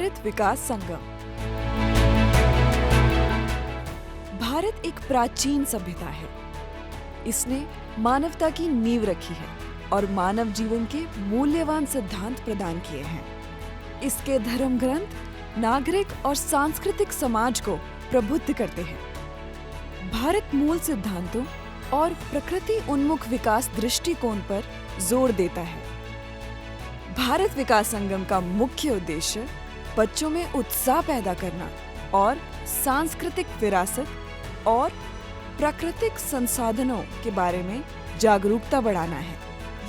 भारत विकास संगम। भारत एक प्राचीन सभ्यता है। इसने मानवता की नींव रखी है और मानव जीवन के मूल्यवान सिद्धांत प्रदान किए हैं। इसके धर्म ग्रंथ नागरिक और सांस्कृतिक समाज को प्रबुद्ध करते हैं। भारत मूल सिद्धांतों और प्रकृति उन्मुख विकास दृष्टिकोण पर जोर देता है। भारत विकास संगम का मुख्य उद्देश्य बच्चों में उत्साह पैदा करना और सांस्कृतिक विरासत और प्राकृतिक संसाधनों के बारे में जागरूकता बढ़ाना है।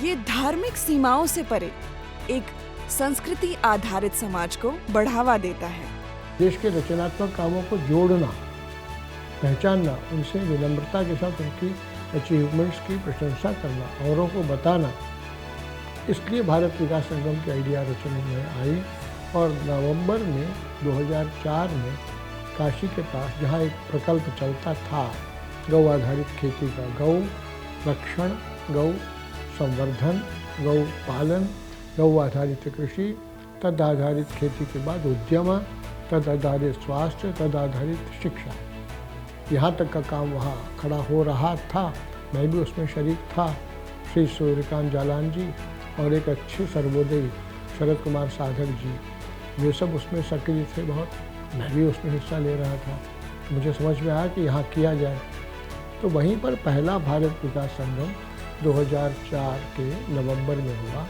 ये धार्मिक सीमाओं से परे एक संस्कृति आधारित समाज को बढ़ावा देता है। देश के रचनात्मक कामों को जोड़ना, पहचानना, उनसे विनम्रता के साथ उनकी अचीवमेंट्स की प्रशंसा करना, औरों को बताना, इसलिए भारत विकास संगम की आइडिया रचने में आई। और नवंबर में 2004 में काशी के पास जहाँ एक प्रकल्प चलता था गौ आधारित खेती का, गौ रक्षण, गौ संवर्धन, गौ पालन, गौ आधारित कृषि, तद आधारित खेती के बाद उद्यम, तद आधारित स्वास्थ्य, तद आधारित शिक्षा, यहाँ तक का काम वहाँ खड़ा हो रहा था। मैं भी उसमें शरीक था। श्री सूर्यकांत जालान जी और एक अच्छे सर्वोदयी शरद कुमार साधक जी, ये सब उसमें सक्रिय थे बहुत। मैं भी उसमें हिस्सा ले रहा था। मुझे समझ में आया कि यहाँ किया जाए, तो वहीं पर पहला भारत विकास संगम 2004 के नवंबर में हुआ।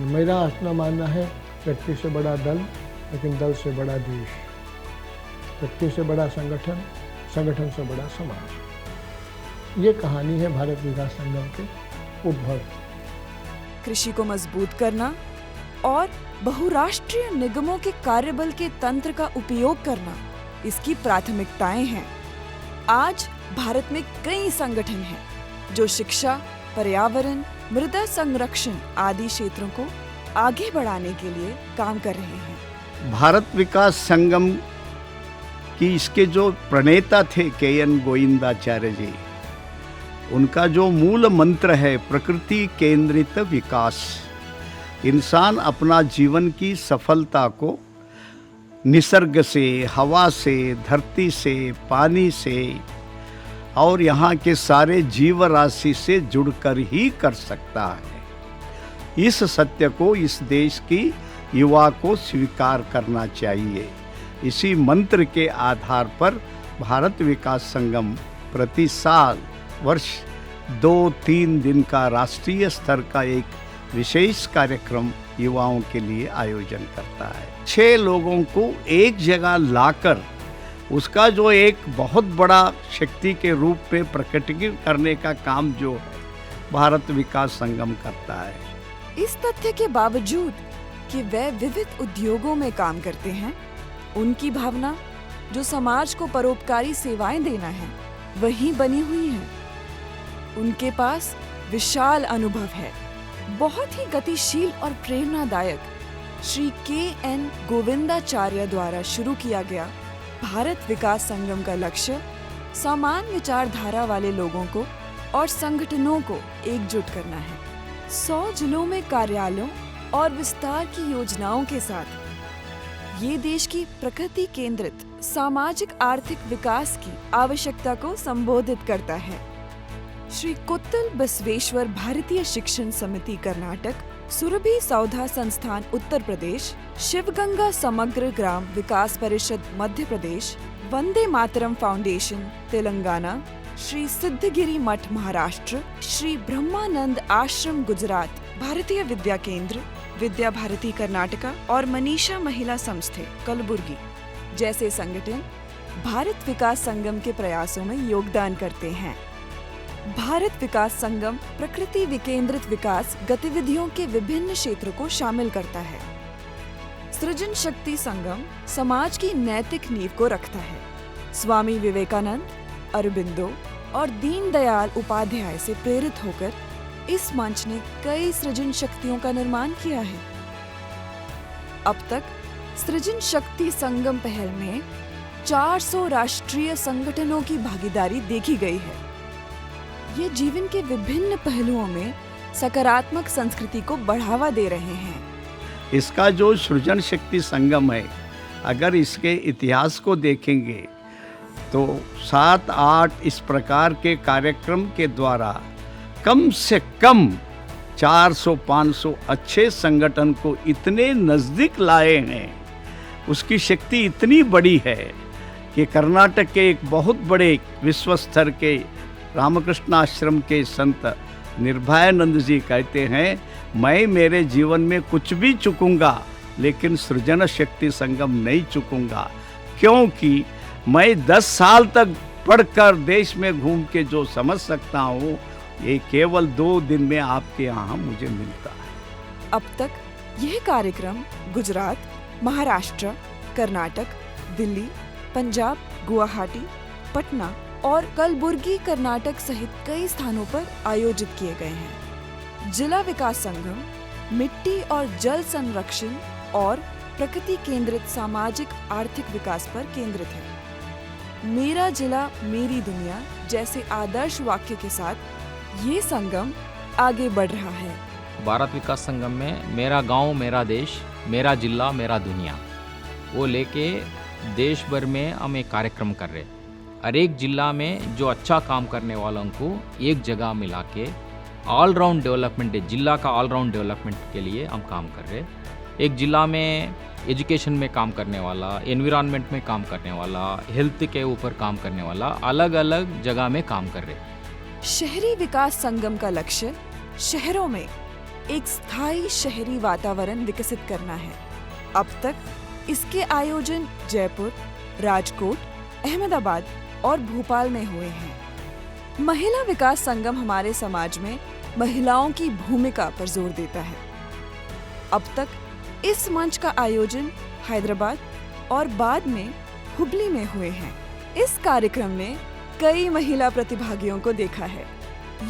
मेरा अपना मानना है, व्यक्ति से बड़ा दल, लेकिन दल से बड़ा देश, व्यक्ति से बड़ा संगठन, संगठन से बड़ा समाज। ये कहानी है भारत विकास संगम के उद्भव। कृषि को मजबूत करना और बहुराष्ट्रीय निगमों के कार्यबल के तंत्र का उपयोग करना इसकी प्राथमिकताएं हैं। आज भारत में कई संगठन हैं जो शिक्षा, पर्यावरण, मृदा संरक्षण आदि क्षेत्रों को आगे बढ़ाने के लिए काम कर रहे हैं। भारत विकास संगम की इसके जो प्रणेता थे के.एन. गोविंदाचार्य जी, उनका जो मूल मंत्र है प्रकृति केंद्रित विकास। इंसान अपना जीवन की सफलता को निसर्ग से, हवा से, धरती से, पानी से और यहाँ के सारे जीव राशि से जुड़कर ही कर सकता है। इस सत्य को इस देश की युवा को स्वीकार करना चाहिए। इसी मंत्र के आधार पर भारत विकास संगम प्रति साल वर्ष 2-3 दिन का राष्ट्रीय स्तर का एक विशेष कार्यक्रम युवाओं के लिए आयोजन करता है। 6 लोगों को एक जगह लाकर उसका जो एक बहुत बड़ा शक्ति के रूप में प्रकटीकरण करने का काम जो है भारत विकास संगम करता है। इस तथ्य के बावजूद कि वे विविध उद्योगों में काम करते हैं, उनकी भावना जो समाज को परोपकारी सेवाएं देना है वही बनी हुई है। उनके पास विशाल अनुभव है। बहुत ही गतिशील और प्रेरणादायक श्री के.एन. गोविंदाचार्य द्वारा शुरू किया गया भारत विकास संगम का लक्ष्य समान विचारधारा वाले लोगों को और संगठनों को एकजुट करना है। 100 जिलों में कार्यालयों और विस्तार की योजनाओं के साथ ये देश की प्रकृति केंद्रित सामाजिक आर्थिक विकास की आवश्यकता को संबोधित करता है। श्री कुत्तल बसवेश्वर भारतीय शिक्षण समिति कर्नाटक, सुरभि सौधा संस्थान उत्तर प्रदेश, शिवगंगा समग्र ग्राम विकास परिषद मध्य प्रदेश, वंदे मातरम फाउंडेशन तेलंगाना, श्री सिद्धगिरी मठ महाराष्ट्र, श्री ब्रह्मानंद आश्रम गुजरात, भारतीय विद्या केंद्र, विद्या भारती कर्नाटका और मनीषा महिला संस्थे कलबुर्गी जैसे संगठन भारत विकास संगम के प्रयासों में योगदान करते हैं। भारत विकास संगम प्रकृति विकेंद्रित विकास गतिविधियों के विभिन्न क्षेत्रों को शामिल करता है। सृजन शक्ति संगम समाज की नैतिक नींव को रखता है। स्वामी विवेकानंद, अरबिंदो और दीनदयाल उपाध्याय से प्रेरित होकर इस मंच ने कई सृजन शक्तियों का निर्माण किया है। अब तक सृजन शक्ति संगम पहल में 400 राष्ट्रीय संगठनों की भागीदारी देखी गई है। ये जीवन के विभिन्न पहलुओं में सकारात्मक संस्कृति को बढ़ावा दे रहे हैं। इसका जो सृजन शक्ति संगम है, अगर इसके इतिहास को देखेंगे तो 7-8 इस प्रकार के कार्यक्रम के द्वारा कम से कम 400-500 अच्छे संगठन को इतने नज़दीक लाए हैं। उसकी शक्ति इतनी बड़ी है कि कर्नाटक के एक बहुत बड़े विश्व स्तर के रामकृष्ण आश्रम के संत निर्भयानंद जी कहते हैं, मैं मेरे जीवन में कुछ भी चुकूंगा लेकिन सृजन शक्ति संगम नहीं चुकूंगा, क्योंकि मैं 10 साल तक पढ़कर देश में घूम के जो समझ सकता हूँ ये केवल 2 दिन में आपके यहाँ मुझे मिलता है। अब तक यह कार्यक्रम गुजरात, महाराष्ट्र, कर्नाटक, दिल्ली, पंजाब, गुवाहाटी, पटना और कलबुर्गी कर्नाटक सहित कई स्थानों पर आयोजित किए गए हैं। जिला विकास संगम मिट्टी और जल संरक्षण और प्रकृति केंद्रित सामाजिक आर्थिक विकास पर केंद्रित है। मेरा जिला मेरी दुनिया जैसे आदर्श वाक्य के साथ ये संगम आगे बढ़ रहा है। भारत विकास संगम में मेरा गांव मेरा देश, मेरा जिला मेरा दुनिया, वो लेके देश भर में हम एक कार्यक्रम कर रहे। हर एक जिला में जो अच्छा काम करने वालों को एक जगह मिला के ऑलराउंड डेवलपमेंट, जिला का ऑलराउंड डेवलपमेंट के लिए हम काम कर रहे। एक जिला में एजुकेशन में काम करने वाला, एनवायरनमेंट में काम करने वाला, हेल्थ के ऊपर काम करने वाला, अलग अलग जगह में काम कर रहे। शहरी विकास संगम का लक्ष्य शहरों में एक स्थायी शहरी वातावरण विकसित करना है। अब तक इसके आयोजन जयपुर, राजकोट, अहमदाबाद और भोपाल में हुए हैं। महिला विकास संगम हमारे समाज में महिलाओं की भूमिका पर जोर देता है। अब तक इस मंच का आयोजन हैदराबाद और बाद में हुबली में हुए हैं। इस कार्यक्रम में कई महिला प्रतिभागियों को देखा है।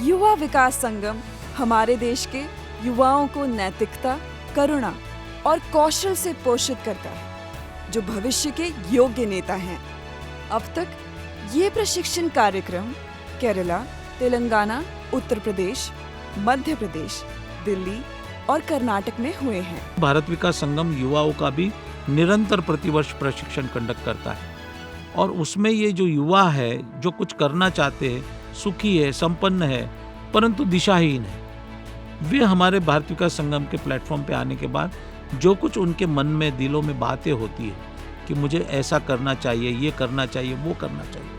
युवा विकास संगम हमारे देश के युवाओं को नैतिकता, करुणा और कौशल से पोषित करता है, जो भविष्य के योग्य नेता हैं। अब तक ये प्रशिक्षण कार्यक्रम केरला, तेलंगाना, उत्तर प्रदेश, मध्य प्रदेश, दिल्ली और कर्नाटक में हुए हैं। भारत विकास संगम युवाओं का भी निरंतर प्रतिवर्ष प्रशिक्षण कंडक्ट करता है और उसमें ये जो युवा है, जो कुछ करना चाहते हैं, सुखी है, संपन्न है, परंतु दिशाहीन है, वे हमारे भारत विकास संगम के प्लेटफॉर्म पे आने के बाद जो कुछ उनके मन में, दिलों में बातें होती है कि मुझे ऐसा करना चाहिए, ये करना चाहिए, वो करना चाहिए,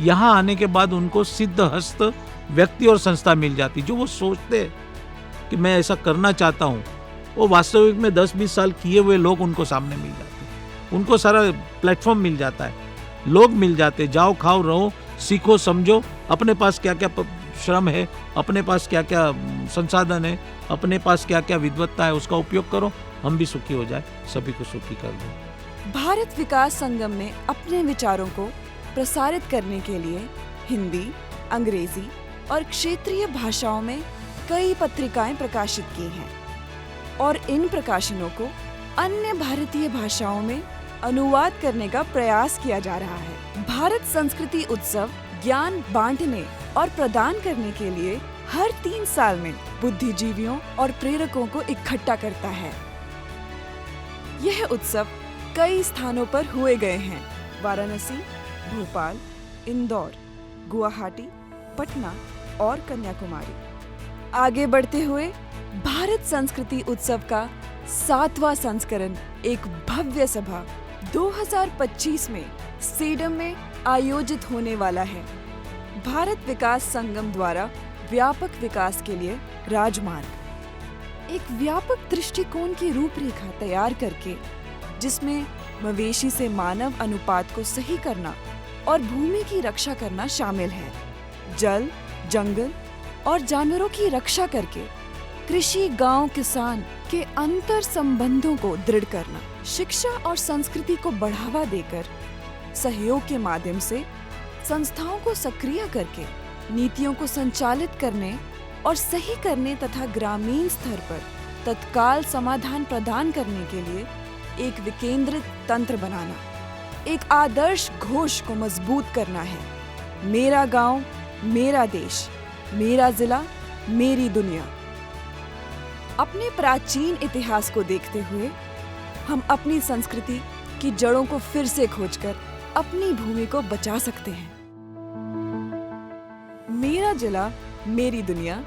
यहाँ आने के बाद उनको सिद्ध हस्त व्यक्ति और संस्था मिल जाती। जो वो सोचते हैं कि मैं ऐसा करना चाहता हूँ, वो वास्तविक में 10-20 साल किए हुए लोग उनको सामने मिल जाते हैं। उनको सारा प्लेटफॉर्म मिल जाता है, लोग मिल जाते, जाओ खाओ रहो, सीखो, समझो, अपने पास क्या क्या श्रम है, अपने पास क्या क्या संसाधन है, अपने पास क्या क्या विद्वत्ता है, उसका उपयोग करो, हम भी सुखी हो जाए, सभी को सुखी कर दो। भारत विकास संगम ने अपने विचारों को प्रसारित करने के लिए हिंदी, अंग्रेजी और क्षेत्रीय भाषाओं में कई पत्रिकाएं प्रकाशित की हैं और इन प्रकाशनों को अन्य भारतीय भाषाओं में अनुवाद करने का प्रयास किया जा रहा है। भारत संस्कृति उत्सव ज्ञान बांटने और प्रदान करने के लिए हर 3 साल में बुद्धिजीवियों और प्रेरकों को इकट्ठा करता है। यह उत्सव कई स्थानों पर हुए गए हैं: वाराणसी, भोपाल, इंदौर, गुवाहाटी, पटना और कन्याकुमारी। आगे बढ़ते हुए भारत संस्कृति उत्सव का 7वां संस्करण एक भव्य सभा 2025 में सेडम में आयोजित होने वाला है। भारत विकास संगम द्वारा व्यापक विकास के लिए राजमार्ग, एक व्यापक दृष्टिकोण की रूपरेखा तैयार करके, जिसमें मवेशी से मानव अनुपात को सही करना और भूमि की रक्षा करना शामिल है। जल, जंगल और जानवरों की रक्षा करके कृषि, गांव, किसान के अंतर संबंधों को दृढ़ करना, शिक्षा और संस्कृति को बढ़ावा देकर सहयोग के माध्यम से संस्थाओं को सक्रिय करके नीतियों को संचालित करने और सही करने तथा ग्रामीण स्तर पर तत्काल समाधान प्रदान करने के लिए एक विकेंद्रित तंत्र बनाना, एक आदर्श घोष को मजबूत करना है। मेरा गांव, मेरा देश, मेरा जिला, मेरी दुनिया। अपने प्राचीन इतिहास को देखते हुए हम अपनी संस्कृति की जड़ों को फिर से खोजकर अपनी भूमि को बचा सकते हैं। मेरा जिला मेरी दुनिया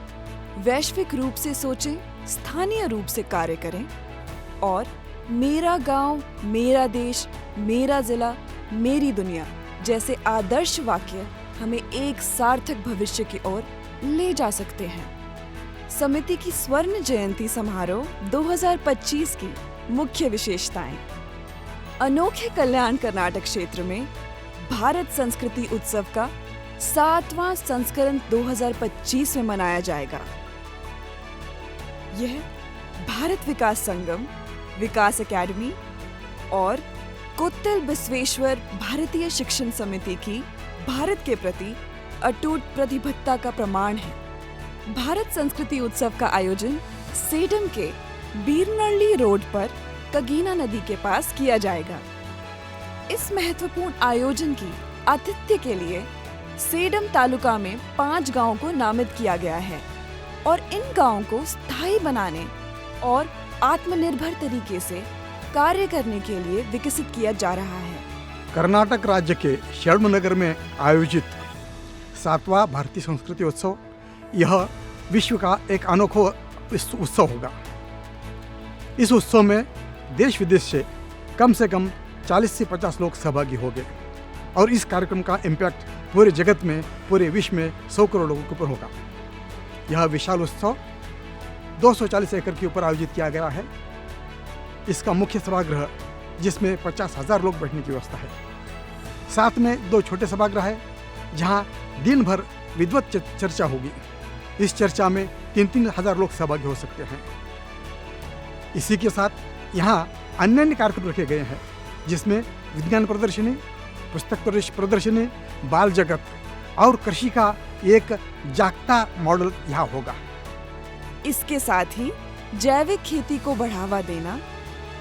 वैश्विक रूप से सोचें, स्थानीय रूप से कार्य करें और मेरा गांव, मेरा देश, मेरा जिला, मेरी दुनिया जैसे आदर्श वाक्य हमें एक सार्थक भविष्य की ओर ले जा सकते हैं। समिति की स्वर्ण जयंती समारोह 2025 की मुख्य विशेषताएं। अनोखे कल्याण कर्नाटक क्षेत्र में भारत संस्कृति उत्सव का 7वां संस्करण 2025 में मनाया जाएगा। यह भारत विकास संगम, विकास अकादमी और कोत्तल बसवेश्वर भारतीय शिक्षण समिति की भारत के प्रति अटूट प्रतिबद्धता का प्रमाण है। भारत संस्कृति उत्सव का आयोजन सेडम के बीरनल्ली रोड पर कगीना नदी के पास किया जाएगा। इस महत्वपूर्ण आयोजन की आतिथ्य के लिए सेडम तालुका में 5 गांवों को नामित किया गया है और इन गांवों को स्थायी बनाने और आत्मनिर्भर तरीके से कार्य करने के लिए विकसित किया जा रहा है। कर्नाटक राज्य के शर्मनगर में आयोजित 7वां भारतीय संस्कृति उत्सव यह विश्व का एक अनोखा उत्सव होगा। इस उत्सव में देश विदेश से कम 40 से 50 लोग सहभागी होंगे और इस कार्यक्रम का इम्पैक्ट पूरे जगत में, पूरे विश्व में 100 करोड़ लोगों के ऊपर होगा। यह विशाल उत्सव 240 एकड़ के ऊपर आयोजित किया गया है। इसका मुख्य सभागृह जिसमें 50,000 लोग बैठने की व्यवस्था है। साथ में 2 छोटे सभागृह है जहां दिन भर विद्वत चर्चा होगी। इस चर्चा में 3-3 हज़ार लोग सहभागी हो सकते हैं। इसी के साथ यहाँ अन्य कार्यक्रम रखे गए हैं जिसमें विज्ञान प्रदर्शनी, पुस्तक प्रदर्शनी, बाल जगत और कृषि का एक जागता मॉडल यहाँ होगा। इसके साथ ही जैविक खेती को बढ़ावा देना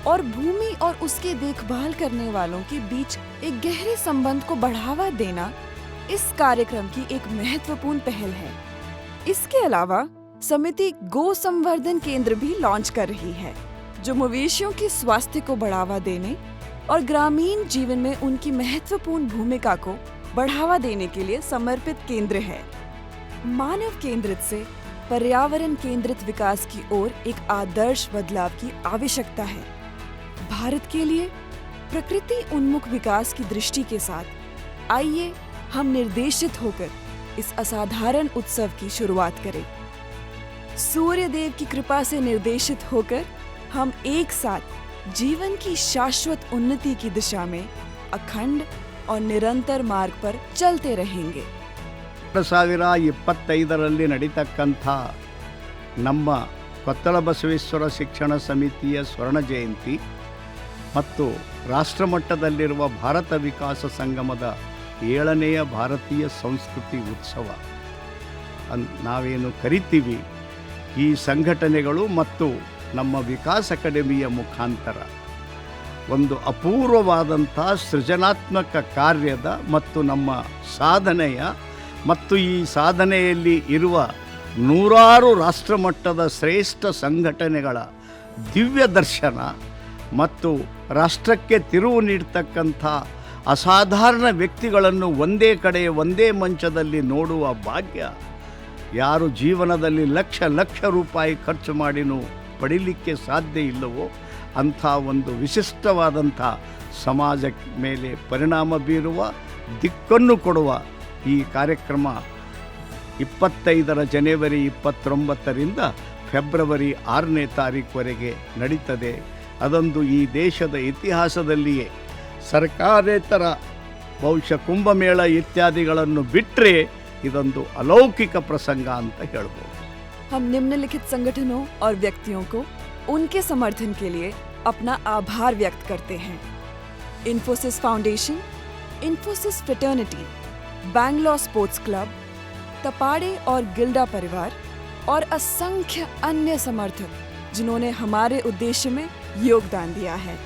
और भूमि और उसके देखभाल करने वालों के बीच एक गहरे संबंध को बढ़ावा देना इस कार्यक्रम की एक महत्वपूर्ण पहल है। इसके अलावा समिति गो संवर्धन केंद्र भी लॉन्च कर रही है जो मवेशियों के स्वास्थ्य को बढ़ावा देने और ग्रामीण जीवन में उनकी महत्वपूर्ण भूमिका को बढ़ावा देने के लिए समर्पित केंद्र है। मानव केंद्रित से पर्यावरण केंद्रित विकास की ओर एक आदर्श बदलाव की आवश्यकता है। भारत के लिए प्रकृति उन्मुख विकास की दृष्टि के साथ आइए हम निर्देशित होकर इस असाधारण उत्सव की शुरुआत करें। सूर्य देव की कृपा से निर्देशित होकर हम एक साथ जीवन की शाश्वत उन्नति की दिशा में अखंड और निरंतर मार्ग पर चलते रहेंगे। 2025 ನಡೀತಕ್ಕಂಥ ನಮ್ಮ ಕೊತ್ತಲ ಬಸವೇಶ್ವರ ಶಿಕ್ಷಣ ಸಮಿತಿಯ ಸ್ವರ್ಣ ಜಯಂತಿ ಮತ್ತು ರಾಷ್ಟ್ರಮಟ್ಟದಲ್ಲಿರುವ ಭಾರತ ವಿಕಾಸ ಸಂಗಮದ 7ನೆಯ ಭಾರತೀಯ ಸಂಸ್ಕೃತಿ ಉತ್ಸವ ನಾವೇನು ಕರಿತೀವಿ, ಈ ಸಂಘಟನೆಗಳು ಮತ್ತು ನಮ್ಮ ವಿಕಾಸ ಅಕಾಡೆಮಿಯ ಮುಖಾಂತರ ಒಂದು ಅಪೂರ್ವವಾದಂಥ ಸೃಜನಾತ್ಮಕ ಕಾರ್ಯದ ಮತ್ತು ನಮ್ಮ ಸಾಧನೆಯ ಮತ್ತು ಈ ಸಾಧನೆಯಲ್ಲಿ ಇರುವ ನೂರಾರು ರಾಷ್ಟ್ರಮಟ್ಟದ ಶ್ರೇಷ್ಠ ಸಂಘಟನೆಗಳ ದಿವ್ಯ ದರ್ಶನ ಮತ್ತು ರಾಷ್ಟ್ರಕ್ಕೆ ತಿರುವು ನೀಡ್ತಕ್ಕಂಥ ಅಸಾಧಾರಣ ವ್ಯಕ್ತಿಗಳನ್ನು ಒಂದೇ ಕಡೆ ಒಂದೇ ಮಂಚದಲ್ಲಿ ನೋಡುವ ಭಾಗ್ಯ ಯಾರು ಜೀವನದಲ್ಲಿ ಲಕ್ಷ ರೂಪಾಯಿ ಖರ್ಚು ಮಾಡಿನೂ ಪಡೀಲಿಕ್ಕೆ ಸಾಧ್ಯ ಇಲ್ಲವೋ ಅಂಥ ಒಂದು ವಿಶಿಷ್ಟವಾದಂಥ ಸಮಾಜ ಮೇಲೆ ಪರಿಣಾಮ ಬೀರುವ ದಿಕ್ಕನ್ನು ಕೊಡುವ ಈ ಕಾರ್ಯಕ್ರಮ 25 ಜನವರಿ 29ರಿಂದ ಫೆಬ್ರವರಿ 6ನೇ ತಾರೀಕುವರೆಗೆ ನಡೀತದೆ. ಅದೊಂದು ಈ ದೇಶದ ಇತಿಹಾಸದಲ್ಲಿಯೇ ಸರ್ಕಾರೇತರ ಬಹುಶಃ ಕುಂಭಮೇಳ ಇತ್ಯಾದಿಗಳನ್ನು ಬಿಟ್ಟರೆ ಇದೊಂದು अलौकिक प्रसंग ಅಂತ ಹೇಳ್ಬೋದು. हम निम्नलिखित संगठनों और व्यक्तियों को उनके समर्थन के लिए अपना आभार व्यक्त करते हैं। Infosys foundation, Infosys fraternity, Bangalore sports club, Tapade और गिल्डा परिवार और असंख्य अन्य समर्थक जिन्होंने हमारे उद्देश्य में योगदान दिया है।